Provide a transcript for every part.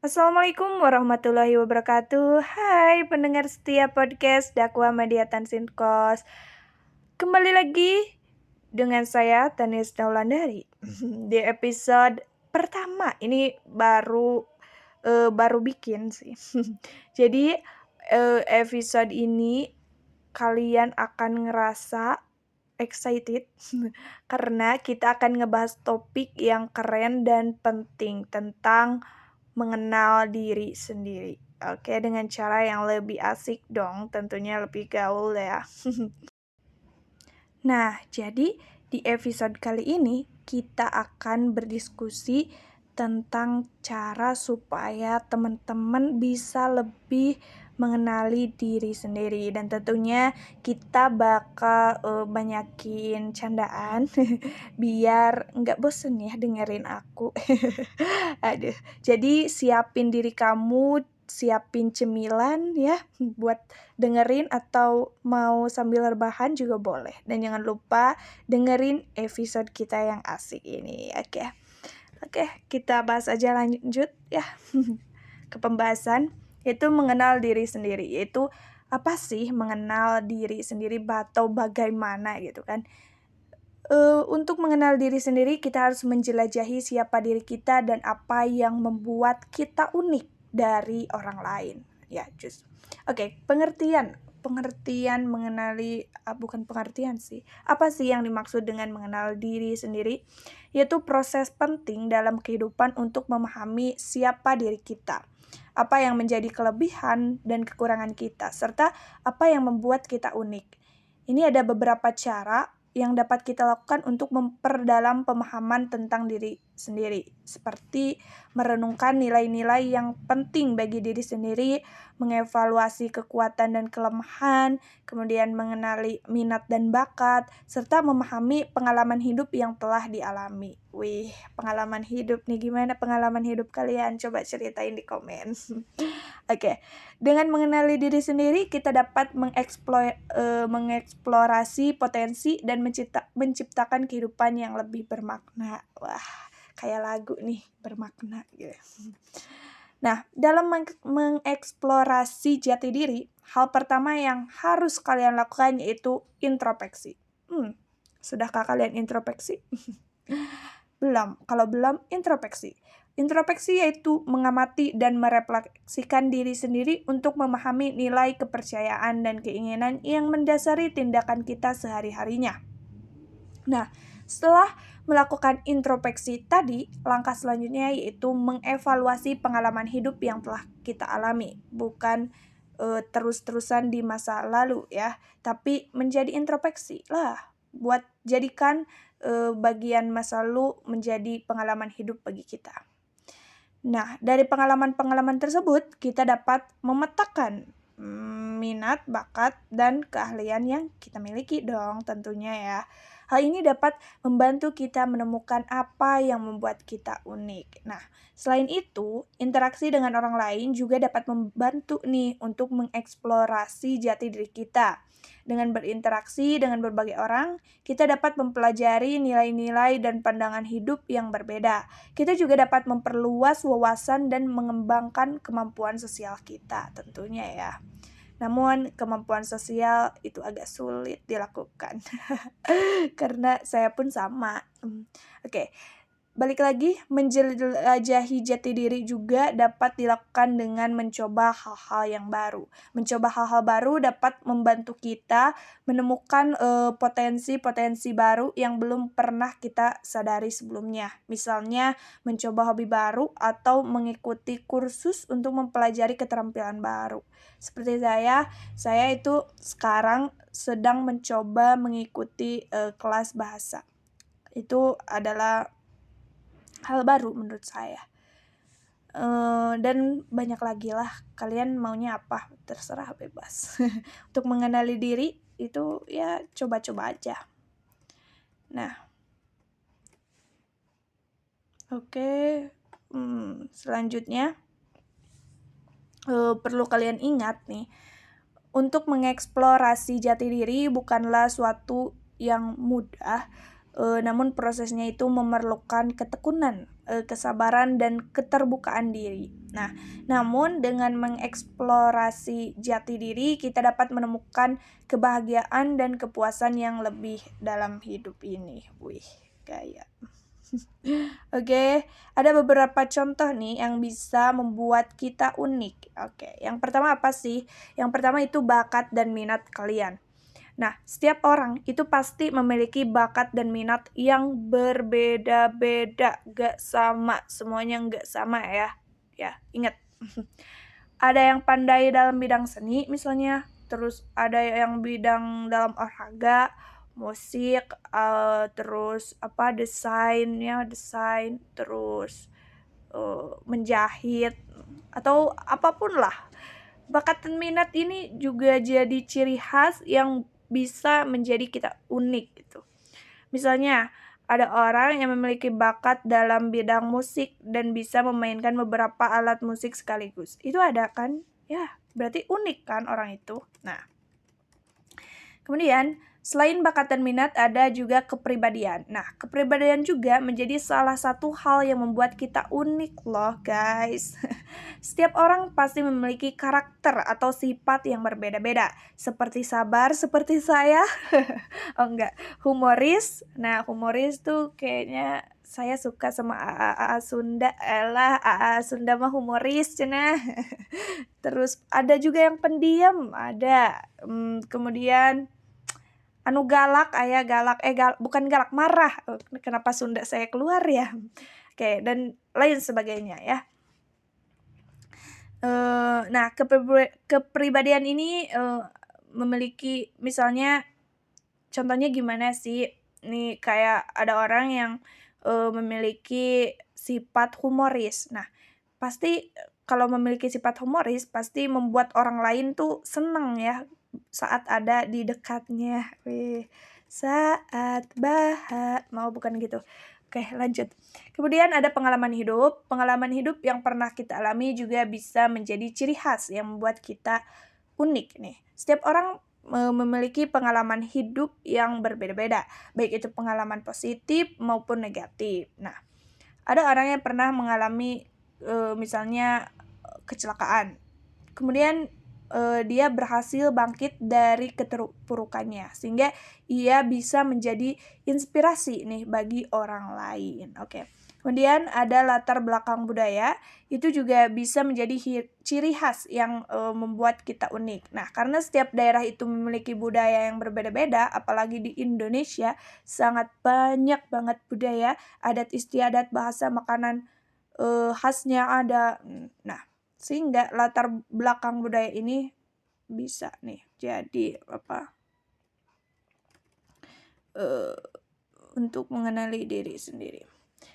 Assalamualaikum warahmatullahi wabarakatuh. Hai pendengar setia podcast Dakwah Media Tansinkos. Kembali lagi dengan saya Tanis Daulandari di episode pertama. Ini baru bikin sih. Jadi episode ini kalian akan ngerasa excited karena kita akan ngebahas topik yang keren dan penting tentang mengenal diri sendiri. Oke, dengan cara yang lebih asik dong, tentunya lebih gaul ya. Nah, jadi di episode kali ini kita akan berdiskusi tentang cara supaya teman-teman bisa lebih mengenali diri sendiri, dan tentunya kita bakal banyakin candaan biar nggak bosen ya dengerin aku. Aduh, jadi siapin diri kamu, siapin cemilan ya buat dengerin, atau mau sambil rebahan juga boleh. Dan jangan lupa dengerin episode kita yang asik ini. Oke, kita bahas aja lanjut ya ke pembahasan, yaitu mengenal diri sendiri. Yaitu apa sih mengenal diri sendiri atau bagaimana gitu kan. Untuk mengenal diri sendiri, kita harus menjelajahi siapa diri kita dan apa yang membuat kita unik dari orang lain. Ya, Oke, pengertian mengenali, bukan pengertian sih. Apa sih yang dimaksud dengan mengenal diri sendiri? Yaitu proses penting dalam kehidupan untuk memahami siapa diri kita, apa yang menjadi kelebihan dan kekurangan kita, serta apa yang membuat kita unik. Ini ada beberapa cara yang dapat kita lakukan untuk memperdalam pemahaman tentang diri sendiri, seperti merenungkan nilai-nilai yang penting bagi diri sendiri, mengevaluasi kekuatan dan kelemahan, kemudian mengenali minat dan bakat, serta memahami pengalaman hidup yang telah dialami. Wih, pengalaman hidup nih, gimana pengalaman hidup kalian? Coba ceritain di komen. Oke, dengan mengenali diri sendiri, kita dapat mengeksplorasi potensi dan menciptakan kehidupan yang lebih bermakna. Wah, kayak lagu nih, bermakna gitu. Nah, dalam mengeksplorasi jati diri, hal pertama yang harus kalian lakukan yaitu introspeksi. Sudahkah kalian introspeksi? Belum. Kalau belum, introspeksi. Introspeksi yaitu mengamati dan merefleksikan diri sendiri untuk memahami nilai kepercayaan dan keinginan yang mendasari tindakan kita sehari-harinya. Nah, setelah melakukan introspeksi tadi, langkah selanjutnya yaitu mengevaluasi pengalaman hidup yang telah kita alami. Bukan terus-terusan di masa lalu ya, tapi menjadi introspeksi lah. Buat jadikan bagian masa lalu menjadi pengalaman hidup bagi kita. Nah, dari pengalaman-pengalaman tersebut, kita dapat memetakan minat, bakat, dan keahlian yang kita miliki dong tentunya ya. Hal ini dapat membantu kita menemukan apa yang membuat kita unik. Nah, selain itu, interaksi dengan orang lain juga dapat membantu nih untuk mengeksplorasi jati diri kita. Dengan berinteraksi dengan berbagai orang, kita dapat mempelajari nilai-nilai dan pandangan hidup yang berbeda. Kita juga dapat memperluas wawasan dan mengembangkan kemampuan sosial kita tentunya ya. Namun kemampuan sosial itu agak sulit dilakukan karena saya pun sama. Oke. Balik lagi, menjelajahi jati diri juga dapat dilakukan dengan mencoba hal-hal yang baru. Mencoba hal-hal baru dapat membantu kita menemukan potensi-potensi baru yang belum pernah kita sadari sebelumnya. Misalnya, mencoba hobi baru atau mengikuti kursus untuk mempelajari keterampilan baru. Seperti saya itu sekarang sedang mencoba mengikuti kelas bahasa. Itu adalah hal baru menurut saya. Dan banyak lagi lah, kalian maunya apa, terserah, bebas. Untuk mengenali diri itu ya coba-coba aja. Nah, oke. Selanjutnya perlu kalian ingat nih, untuk mengeksplorasi jati diri bukanlah suatu yang mudah. namun prosesnya itu memerlukan ketekunan, kesabaran, dan keterbukaan diri. Nah, namun dengan mengeksplorasi jati diri, kita dapat menemukan kebahagiaan dan kepuasan yang lebih dalam hidup ini. Wih, gaya. Oke, ada beberapa contoh nih yang bisa membuat kita unik. Oke, yang pertama apa sih? Yang pertama itu bakat dan minat kalian. Nah, setiap orang itu pasti memiliki bakat dan minat yang berbeda-beda, gak sama, semuanya gak sama ya. Ya, ingat. Ada yang pandai dalam bidang seni misalnya, terus ada yang bidang dalam olahraga, musik, terus desain, terus menjahit atau apapun lah. Bakat dan minat ini juga jadi ciri khas yang bisa menjadi kita unik gitu. Misalnya, ada orang yang memiliki bakat dalam bidang musik dan bisa memainkan beberapa alat musik sekaligus. Itu ada kan? Ya, berarti unik kan orang itu. Nah, kemudian selain bakat dan minat ada juga kepribadian. Nah, kepribadian juga menjadi salah satu hal yang membuat kita unik loh, guys. Setiap orang pasti memiliki karakter atau sifat yang berbeda-beda. Seperti sabar, seperti saya. Oh enggak, humoris. Nah, humoris tuh kayaknya saya suka sama AA Sunda. Elah, AA Sunda mah humoris cenah. Terus ada juga yang pendiam, ada. Kemudian anu galak, aya galak, bukan galak, marah. Kenapa Sunda saya keluar ya? Oke, dan lain sebagainya ya. Nah, kepribadian ini memiliki misalnya contohnya gimana sih? Nih kayak ada orang yang memiliki sifat humoris. Nah, pasti kalau memiliki sifat humoris pasti membuat orang lain tuh seneng ya saat ada di dekatnya. Wih, saat mau bukan gitu. Oke, lanjut. Kemudian ada pengalaman hidup. Pengalaman hidup yang pernah kita alami juga bisa menjadi ciri khas yang membuat kita unik nih. Setiap orang memiliki pengalaman hidup yang berbeda-beda, baik itu pengalaman positif maupun negatif. Nah, ada orang yang pernah mengalami misalnya kecelakaan. Kemudian dia berhasil bangkit dari keterpurukannya sehingga ia bisa menjadi inspirasi nih bagi orang lain. Oke. Kemudian ada latar belakang budaya, itu juga bisa menjadi ciri khas yang membuat kita unik. Nah, karena setiap daerah itu memiliki budaya yang berbeda-beda, apalagi di Indonesia, sangat banyak banget budaya, adat istiadat, bahasa, makanan khasnya ada. Nah, sehingga latar belakang budaya ini bisa nih jadi untuk mengenali diri sendiri.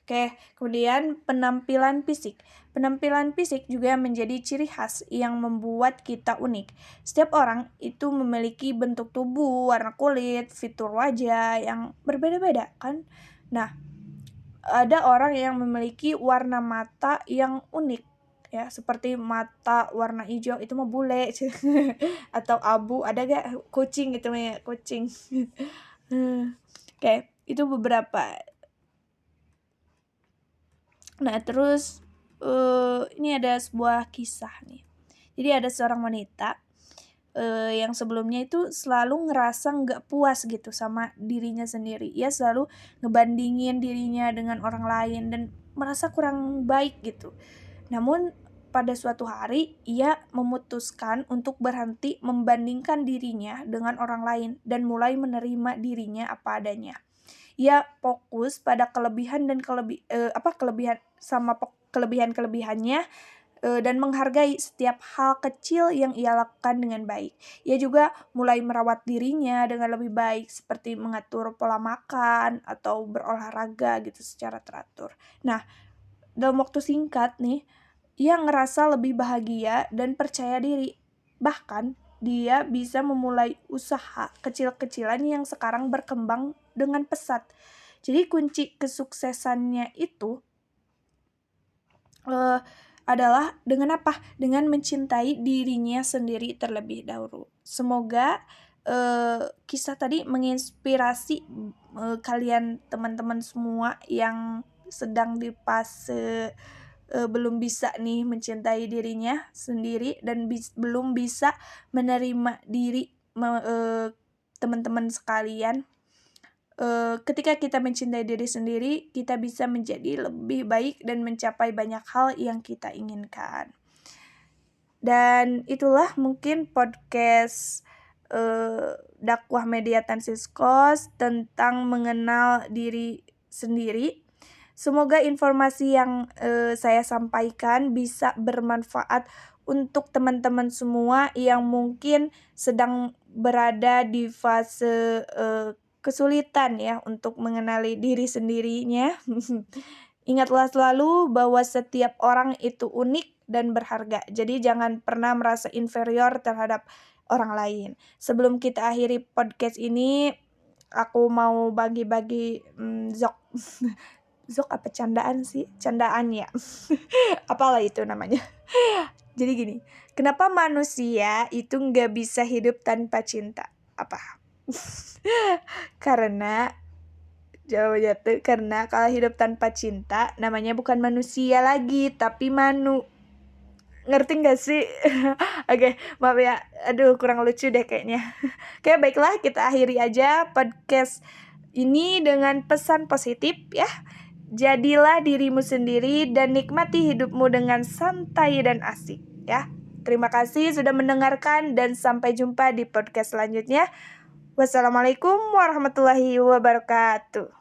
Oke, kemudian penampilan fisik. Penampilan fisik juga menjadi ciri khas yang membuat kita unik. Setiap orang itu memiliki bentuk tubuh, warna kulit, fitur wajah yang berbeda-beda kan. Nah, ada orang yang memiliki warna mata yang unik ya, seperti mata warna hijau itu mah bule atau abu, ada gak kucing gitu ya, kucing. Oke, itu beberapa. Nah, terus ini ada sebuah kisah nih. Jadi ada seorang wanita yang sebelumnya itu selalu ngerasa nggak puas gitu sama dirinya sendiri. Ia selalu ngebandingin dirinya dengan orang lain dan merasa kurang baik gitu. Namun pada suatu hari ia memutuskan untuk berhenti membandingkan dirinya dengan orang lain dan mulai menerima dirinya apa adanya. Ia fokus pada kelebihan dan kelebihan-kelebihannya dan menghargai setiap hal kecil yang ia lakukan dengan baik. Ia juga mulai merawat dirinya dengan lebih baik seperti mengatur pola makan atau berolahraga gitu secara teratur. Nah, dalam waktu singkat nih, ia ngerasa lebih bahagia dan percaya diri. Bahkan dia bisa memulai usaha kecil-kecilan yang sekarang berkembang dengan pesat. Jadi kunci kesuksesannya itu adalah dengan apa? Dengan mencintai dirinya sendiri terlebih dahulu. Semoga kisah tadi menginspirasi kalian teman-teman semua yang sedang di fase belum bisa nih mencintai dirinya sendiri dan belum bisa menerima diri teman-teman sekalian. Ketika kita mencintai diri sendiri, kita bisa menjadi lebih baik dan mencapai banyak hal yang kita inginkan. Dan itulah mungkin podcast dakwah media Tansiskos tentang mengenal diri sendiri. Semoga informasi yang saya sampaikan bisa bermanfaat untuk teman-teman semua yang mungkin sedang berada di fase kesulitan ya untuk mengenali diri sendirinya. Ingatlah selalu bahwa setiap orang itu unik dan berharga. Jadi jangan pernah merasa inferior terhadap orang lain. Sebelum kita akhiri podcast ini, aku mau bagi-bagi zok. Zok apa candaan sih? Candaan ya. Apalah itu namanya. Jadi gini, kenapa manusia itu nggak bisa hidup tanpa cinta? Apa? Karena jawabannya tuh karena kalau hidup tanpa cinta namanya bukan manusia lagi, tapi ngerti gak sih? Oke, maaf ya. Aduh, kurang lucu deh kayaknya. Oke, baiklah kita akhiri aja podcast ini dengan pesan positif ya. Jadilah dirimu sendiri dan nikmati hidupmu dengan santai dan asik ya. Terima kasih sudah mendengarkan dan sampai jumpa di podcast selanjutnya. Wassalamualaikum warahmatullahi wabarakatuh.